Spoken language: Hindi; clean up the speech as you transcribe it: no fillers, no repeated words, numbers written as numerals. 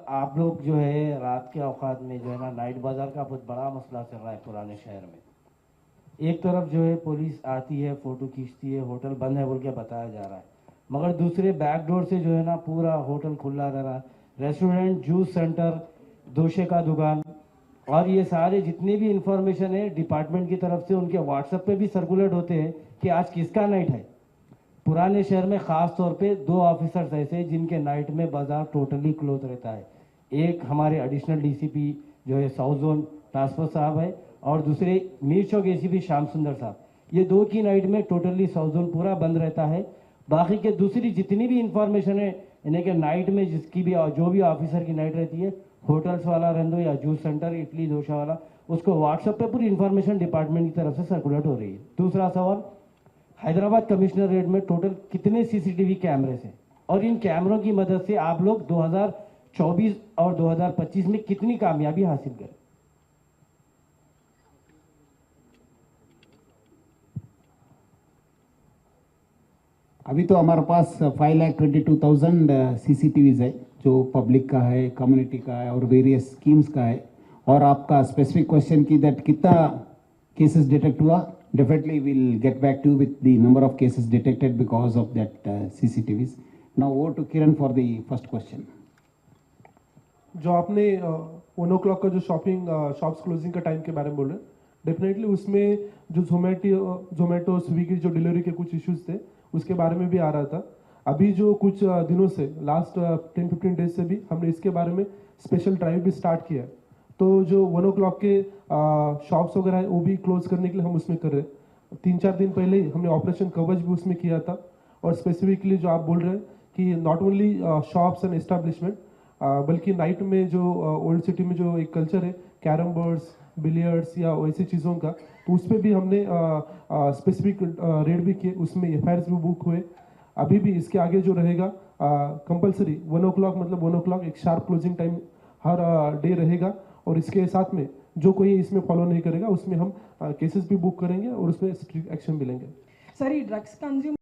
आप लोग जो है रात के औकात में जो है ना नाइट बाजार का बहुत बड़ा मसला चल रहा है पुराने शहर में। एक तरफ जो है पुलिस आती है, फोटो खींचती है, होटल बंद है बोल के बताया जा रहा है, मगर दूसरे बैक डोर से जो है ना पूरा होटल खुला रह रहा है। रेस्टोरेंट, जूस सेंटर, दोशे का दुकान और ये सारे जितने भी इंफॉर्मेशन है डिपार्टमेंट की तरफ से उनके व्हाट्सएप पे भी सर्कुलेट होते हैं कि आज किसका नाइट है। पुराने शहर में खास तौर पे 2 ऑफिसर्स ऐसे हैं जिनके नाइट में बाजार टोटली क्लोज रहता है। एक हमारे एडिशनल डीसीपी जो है साउथ जोन ट्रांसफर साहब है और दूसरे मीर चौक एसीपी श्याम सुंदर साहब। ये 2 की नाइट में टोटली साउथ जोन पूरा बंद रहता है। बाकी के दूसरी जितनी भी इंफॉर्मेशन है इन्हें के नाइट में जिसकी भी जो भी ऑफिसर की नाइट रहती है, होटल्स वाला रहने दो या जूस सेंटर, इडली डोसा वाला, उसको व्हाट्सएप पे पूरी इंफॉर्मेशन डिपार्टमेंट की तरफ से सर्कुलेट हो रही है। दूसरा सवाल, हैदराबाद कमिश्नरेट में टोटल कितने सीसीटीवी कैमरे हैं और इन कैमरों की मदद से आप लोग 2024 और 2025 में कितनी कामयाबी हासिल करें? अभी तो हमारे पास 5,22,000 CCTVs है, जो पब्लिक का है, कम्युनिटी का है और वेरियस स्कीम्स का है। और आपका स्पेसिफिक क्वेश्चन की दैट कितना केसेस डिटेक्ट हुआ, definitely will get back to with the number of cases detected because of that CCTVs। Now over to Kiran for the first question. जो आपने 1 o'clock का जो शॉप्स क्लोजिंग का टाइम के बारे में बोल रहे हैं, डेफिनेटली उसमें जो जोमेटो स्विगी जो डिलीवरी के कुछ इश्यूज थे उसके बारे में भी आ रहा था। अभी जो कुछ दिनों से लास्ट 10-15 डेज से भी हमने इसके बारे में स्पेशल ड्राइव भी स्टार्ट किया है। तो जो 1 o'clock के शॉप्स वगैरह है वो भी क्लोज करने के लिए हम उसमें कर रहे हैं। 3-4 दिन पहले ही हमने ऑपरेशन कवच भी उसमें किया था। और स्पेसिफिकली जो आप बोल रहे हैं कि not only shops and establishment बल्कि नाइट में जो ओल्ड सिटी में जो एक कल्चर है कैरम बोर्ड्स, बिलियर्ड्स या ऐसी चीज़ों का, तो उस पर भी हमने स्पेसिफिक रेड भी किए, उसमें एफआईआर्स भी बुक हुए। अभी भी इसके आगे जो रहेगा कंपलसरी 1 o'clock मतलब 1 o'clock एक शार्प क्लोजिंग टाइम हर डे रहेगा। और इसके साथ में जो कोई इसमें फॉलो नहीं करेगा उसमें हम केसेस भी बुक करेंगे और उसमें स्ट्रिक्ट एक्शन भी लेंगे। Sir, drugs consume